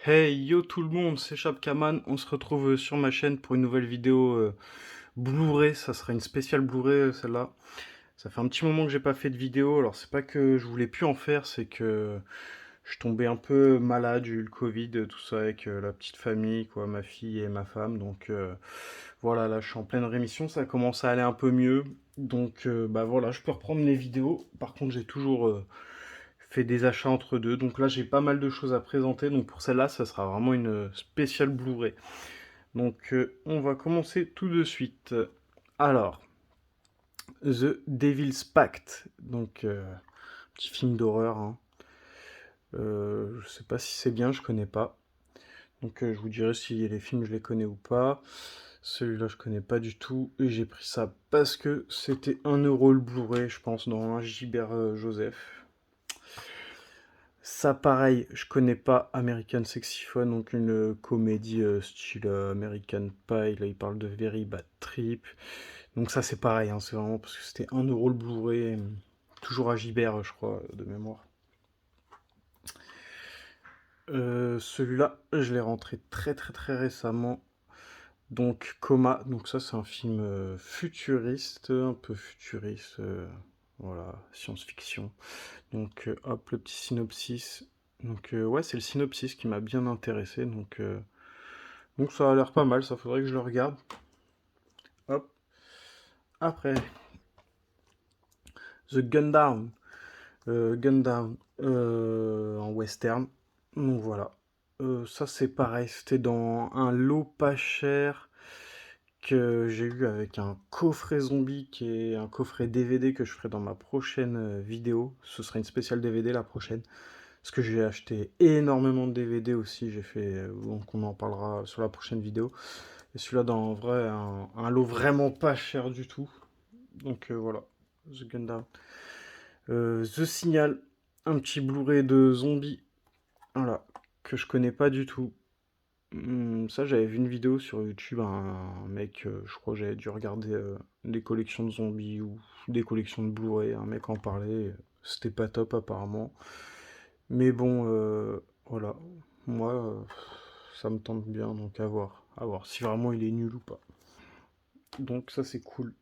Hey yo tout le monde, c'est Chapkaman, on se retrouve sur ma chaîne pour une nouvelle vidéo Blu-ray, ça sera une spéciale Blu-ray celle-là. Ça fait un petit moment que j'ai pas fait de vidéo, alors c'est pas que je voulais plus en faire, c'est que je tombais un peu malade, j'ai eu le Covid, tout ça avec la petite famille, quoi, ma fille et ma femme, donc voilà, là je suis en pleine rémission, ça commence à aller un peu mieux, donc bah voilà, je peux reprendre les vidéos, par contre j'ai toujours fait des achats entre deux. Donc là, j'ai pas mal de choses à présenter. Donc pour celle-là, ça sera vraiment une spéciale Blu-ray. Donc on va commencer tout de suite. Alors, The Devil's Pact. Donc, petit film d'horreur, hein. Je sais pas si c'est bien, je connais pas. Donc je vous dirai si les films je les connais ou pas. Celui-là je connais pas du tout. Et j'ai pris ça parce que c'était 1 € le Blu-ray, je pense, dans un Gilbert Joseph. Ça, pareil, je connais pas American Sexy Fun, donc une comédie style American Pie. Là, il parle de Very Bad Trip. Donc ça, c'est pareil, hein, c'est vraiment parce que c'était 1 € le Blu-ray. Toujours à Gibert, je crois, de mémoire. Celui-là, je l'ai rentré très très très récemment. Donc Coma, donc ça c'est un film futuriste, un peu futuriste, voilà, science-fiction. Donc hop, le petit synopsis. Donc ouais, c'est le synopsis qui m'a bien intéressé. Donc ça a l'air pas mal, ça faudrait que je le regarde. Hop. Après, The Gundown. Gundown en western. Donc voilà. Ça c'est pareil, c'était dans un lot pas cher que j'ai eu avec un coffret zombie qui est un coffret DVD que je ferai dans ma prochaine vidéo. Ce sera une spéciale DVD la prochaine. Parce que j'ai acheté énormément de DVD aussi, j'ai fait, donc on en parlera sur la prochaine vidéo. Et celui-là dans vrai un lot vraiment pas cher du tout. Donc voilà, The Gundam. The Signal, un petit Blu-ray de zombies, voilà, que je connais pas du tout. Ça, j'avais vu une vidéo sur YouTube, un mec, je crois que j'avais dû regarder des collections de zombies ou des collections de Blu-ray, un mec en parlait, c'était pas top apparemment. Mais bon, voilà, moi, ça me tente bien, donc à voir si vraiment il est nul ou pas. Donc ça c'est cool.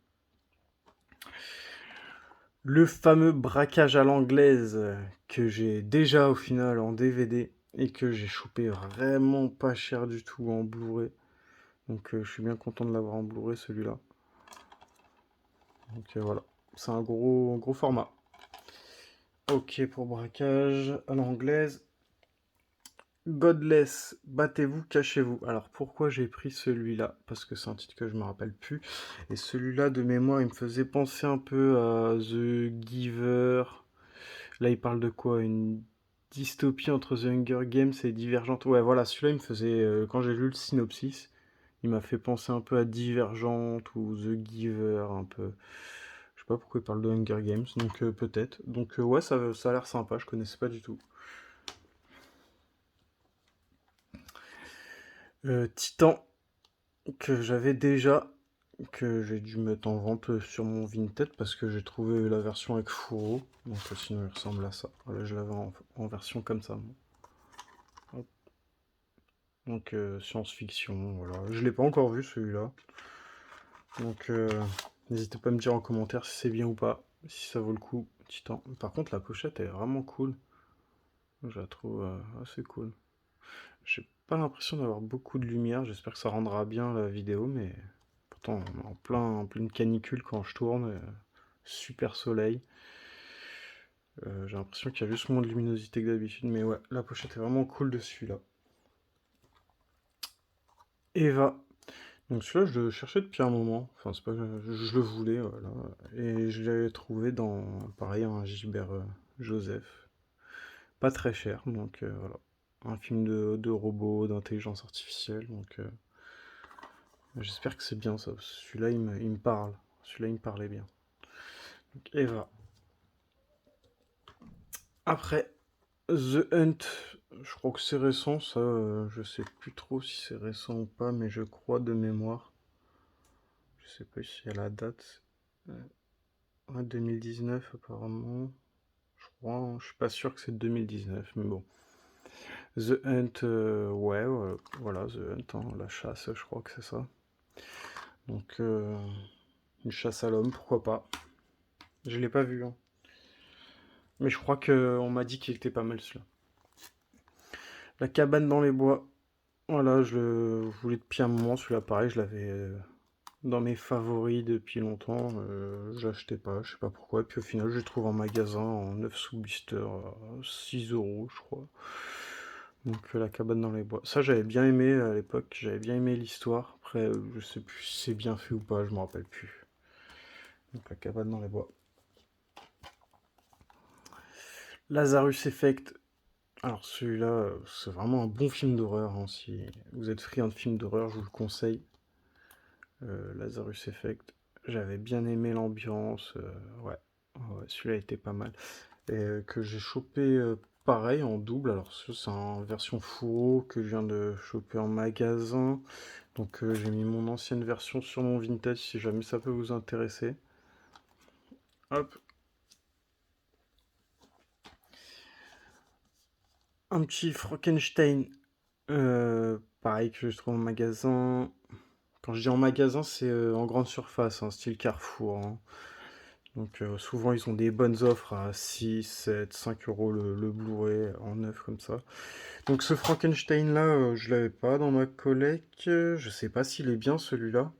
Le fameux braquage à l'anglaise que j'ai déjà au final en DVD et que j'ai chopé vraiment pas cher du tout en Blu-ray. Donc je suis bien content de l'avoir en Blu-ray celui-là. Donc voilà, c'est un gros format. Ok pour braquage à l'anglaise. Godless, battez-vous, cachez-vous. Alors pourquoi j'ai pris celui-là? Parce que c'est un titre que je me rappelle plus. Et celui-là de mémoire, il me faisait penser un peu à The Giver. Là, il parle de quoi? Une dystopie entre The Hunger Games et Divergente. Ouais, voilà, celui-là, il me faisait, quand j'ai lu le synopsis, il m'a fait penser un peu à Divergente ou The Giver, un peu. Je sais pas pourquoi il parle de Hunger Games, donc peut-être. Donc ouais, ça a l'air sympa, je connaissais pas du tout. Titan, que j'avais déjà, que j'ai dû mettre en vente sur mon Vinted parce que j'ai trouvé la version avec fourreau. Donc sinon il ressemble à ça. Voilà, je l'avais en version comme ça. Hop. Donc science-fiction, voilà. Je l'ai pas encore vu celui-là. Donc n'hésitez pas à me dire en commentaire si c'est bien ou pas, si ça vaut le coup. Titan. Par contre la pochette est vraiment cool. Je la trouve assez cool. J'ai pas l'impression d'avoir beaucoup de lumière. J'espère que ça rendra bien la vidéo, mais pourtant on est en pleine canicule quand je tourne. Super soleil. J'ai l'impression qu'il y a juste moins de luminosité que d'habitude, mais ouais, la pochette est vraiment cool de celui-là. Eva. Donc celui-là, je le cherchais depuis un moment. Enfin, c'est pas, je le voulais, voilà. Et je l'ai trouvé dans, pareil, un Gilbert Joseph. Pas très cher, donc voilà. Un film de robots, d'intelligence artificielle, donc j'espère que c'est bien ça. Celui-là, il me parle. Celui-là, il me parlait bien. Donc Eva. Après, The Hunt, je crois que c'est récent, ça, je sais plus trop si c'est récent ou pas, mais je crois de mémoire. Je sais pas si y a la date. Ouais, 2019 apparemment. Je crois, hein, je suis pas sûr que c'est 2019, mais bon. The Hunt, ouais, voilà, The Hunt, hein, la chasse, je crois que c'est ça. Donc, une chasse à l'homme, pourquoi pas. Je l'ai pas vu, hein. Mais je crois que on m'a dit qu'il était pas mal celui-là. La cabane dans les bois. Voilà, je le voulais depuis un moment, celui-là pareil, je l'avais dans mes favoris depuis longtemps. Je l'achetais pas, je sais pas pourquoi. Et puis au final, je le trouve en magasin en 9 sous blister à 6 euros, je crois. Donc la cabane dans les bois. Ça, j'avais bien aimé à l'époque, j'avais bien aimé l'histoire. Après, je sais plus si c'est bien fait ou pas, je me rappelle plus. Donc la cabane dans les bois. Lazarus Effect. Alors celui-là, c'est vraiment un bon film d'horreur, hein. Si vous êtes friand de films d'horreur, je vous le conseille. Lazarus Effect. J'avais bien aimé l'ambiance. Ouais, ouais, celui-là était pas mal. Et que j'ai chopé pareil en double. Alors ça, c'est en version fourreau que je viens de choper en magasin. Donc j'ai mis mon ancienne version sur mon vintage si jamais ça peut vous intéresser. Hop. Un petit Frankenstein. Pareil que je trouve en magasin. Quand je dis en magasin, c'est en grande surface, hein, style Carrefour, hein. Donc souvent ils ont des bonnes offres à 6, 7, 5 euros le Blu-ray en neuf comme ça. Donc ce Frankenstein là, je l'avais pas dans ma collecte. Je sais pas s'il est bien celui-là.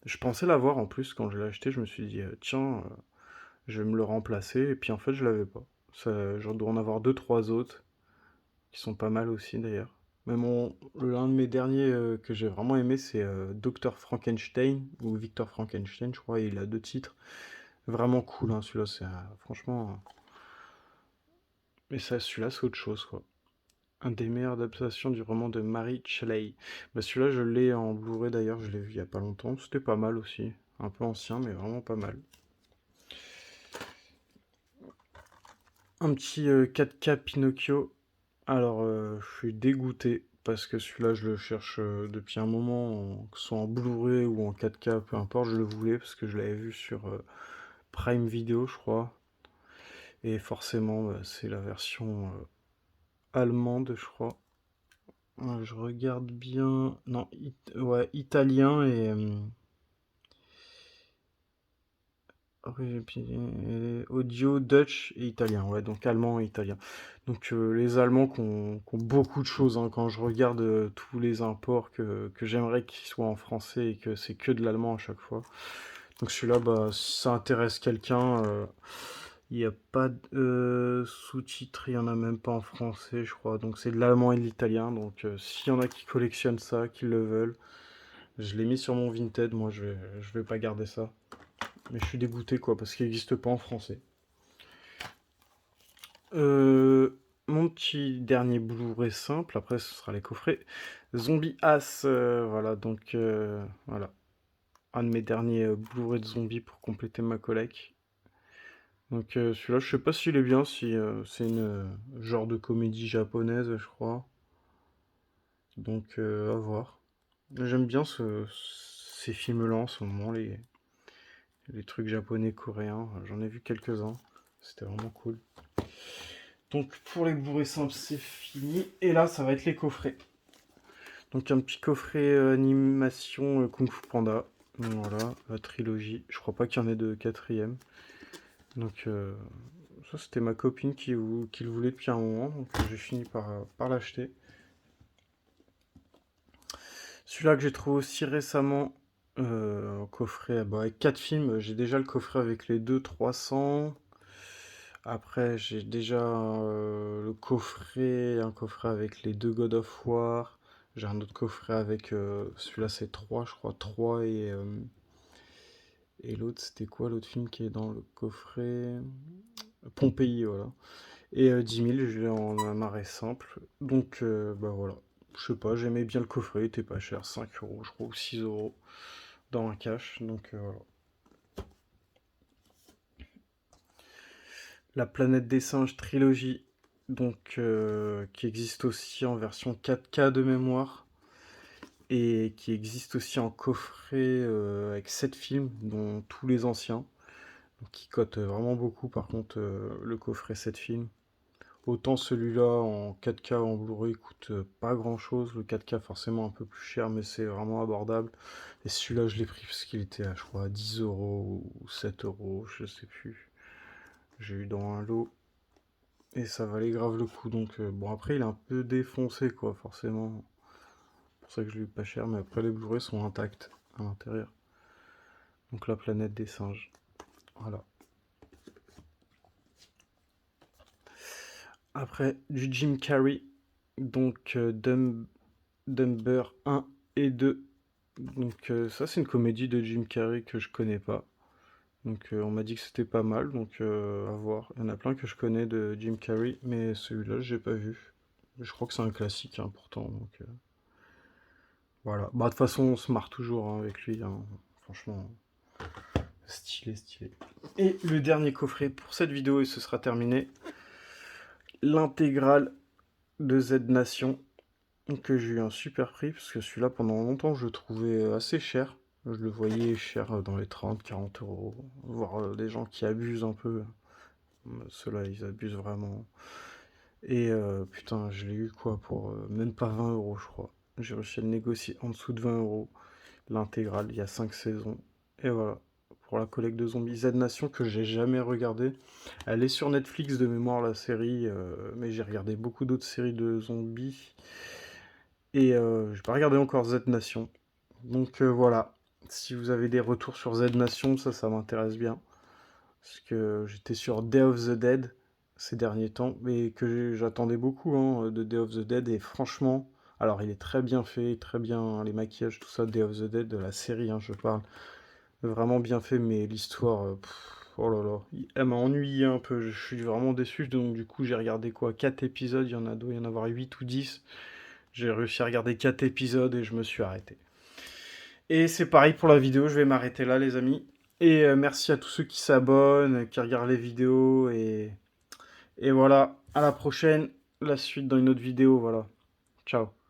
Je pensais l'avoir en plus quand je l'ai acheté, je me suis dit tiens, je vais me le remplacer et puis en fait je l'avais pas. Ça, j'en dois en avoir deux trois autres qui sont pas mal aussi d'ailleurs. Mais l'un de mes derniers que j'ai vraiment aimé c'est Dr Frankenstein ou Victor Frankenstein je crois, et il a deux titres. Vraiment cool, hein, celui-là, c'est franchement. Mais ça, celui-là, c'est autre chose, quoi. Un des meilleures adaptations du roman de Mary Shelley. Bah, celui-là, je l'ai en Blu-ray d'ailleurs, je l'ai vu il y a pas longtemps. C'était pas mal aussi. Un peu ancien, mais vraiment pas mal. Un petit 4K Pinocchio. Alors, je suis dégoûté parce que celui-là, je le cherche depuis un moment, que ce soit en Blu-ray ou en 4K, peu importe, je le voulais parce que je l'avais vu sur Prime Video, je crois. Et forcément, bah, c'est la version allemande, je crois. Je regarde bien. Non, ouais, italien et. Audio, Dutch et italien. Ouais, donc allemand et italien. Donc les Allemands qui ont beaucoup de choses, hein. Quand je regarde tous les imports que j'aimerais qu'ils soient en français et que c'est que de l'allemand à chaque fois. Donc celui-là, bah, si ça intéresse quelqu'un, il n'y a pas de sous-titres, il n'y en a même pas en français, je crois. Donc c'est de l'allemand et de l'italien. Donc s'il y en a qui collectionnent ça, qui le veulent, je l'ai mis sur mon Vinted. Moi, je vais pas garder ça. Mais je suis dégoûté, quoi, parce qu'il n'existe pas en français. Mon petit dernier Blu-ray simple, après ce sera les coffrets. Zombie Ass, voilà, donc voilà. Un de mes derniers Blu-ray de zombies pour compléter ma collecte. Donc celui-là, je sais pas s'il est bien, si c'est une genre de comédie japonaise, je crois. Donc à voir. J'aime bien ces films-là en ce moment, les trucs japonais, coréens. J'en ai vu quelques-uns. C'était vraiment cool. Donc pour les bourrés simples, c'est fini. Et là, ça va être les coffrets. Donc un petit coffret animation Kung Fu Panda. Voilà, la trilogie. Je crois pas qu'il y en ait de quatrième. Donc ça, c'était ma copine qui le voulait depuis un moment. Donc j'ai fini par l'acheter. Celui-là que j'ai trouvé aussi récemment, en coffret, bah, avec 4 films. J'ai déjà le coffret avec les deux 300. Après, j'ai déjà un coffret avec les deux God of War. J'ai un autre coffret avec, celui-là c'est 3 je crois, 3 et l'autre c'était quoi l'autre film qui est dans le coffret? Pompéi, voilà. Et 10 000, je l'ai en un arrêt simple. Donc, bah voilà. Je sais pas, j'aimais bien le coffret, il était pas cher, 5 euros je crois, ou 6 euros dans un cash. Donc voilà. La planète des singes trilogie, donc qui existe aussi en version 4K de mémoire et qui existe aussi en coffret avec 7 films, dont tous les anciens, donc qui cote vraiment beaucoup par contre le coffret 7 films. Autant celui-là en 4K en Blu-ray coûte pas grand-chose. Le 4K forcément un peu plus cher, mais c'est vraiment abordable. Et celui-là, je l'ai pris parce qu'il était, je crois, à 10 euros ou 7 euros, je sais plus. J'ai eu dans un lot et ça valait grave le coup. Donc, bon, après, il est un peu défoncé, quoi, forcément. C'est pour ça que je l'ai eu pas cher, mais après, les Blu-ray sont intacts à l'intérieur. Donc, la planète des singes. Voilà. Après, du Jim Carrey. Donc, Dumber 1 et 2. Donc, ça, c'est une comédie de Jim Carrey que je connais pas. Donc, on m'a dit que c'était pas mal, donc à voir. Il y en a plein que je connais de Jim Carrey, mais celui-là, j'ai pas vu. Je crois que c'est un classique, hein, pourtant. Donc, voilà. Bah, de toute façon, on se marre toujours hein, avec lui. Hein. Franchement, stylé, stylé. Et le dernier coffret pour cette vidéo, et ce sera terminé. L'intégrale de Z Nation, que j'ai eu un super prix, parce que celui-là, pendant longtemps, je le trouvais assez cher. Je le voyais cher dans les 30-40 euros, voire des gens qui abusent un peu. Ceux-là, ils abusent vraiment. Et putain, je l'ai eu quoi pour même pas 20 euros, je crois. J'ai réussi à le négocier en dessous de 20 euros. L'intégrale, il y a 5 saisons. Et voilà. Pour la collecte de zombies Z Nation que j'ai jamais regardé. Elle est sur Netflix de mémoire, la série. Mais j'ai regardé beaucoup d'autres séries de zombies. Et j'ai pas regardé encore Z Nation. Donc voilà. Si vous avez des retours sur Z Nation, ça m'intéresse bien. Parce que j'étais sur Day of the Dead ces derniers temps, mais que j'attendais beaucoup hein, de Day of the Dead, et franchement, alors il est très bien fait, très bien, les maquillages, tout ça, Day of the Dead, de la série, hein, je parle, vraiment bien fait, mais l'histoire, oh là là, elle m'a ennuyé un peu, je suis vraiment déçu, donc du coup j'ai regardé quoi, 4 épisodes, doit y en avoir 8 ou 10, j'ai réussi à regarder 4 épisodes et je me suis arrêté. Et c'est pareil pour la vidéo, je vais m'arrêter là les amis. Et merci à tous ceux qui s'abonnent, qui regardent les vidéos. Et voilà, à la prochaine. La suite dans une autre vidéo, voilà. Ciao.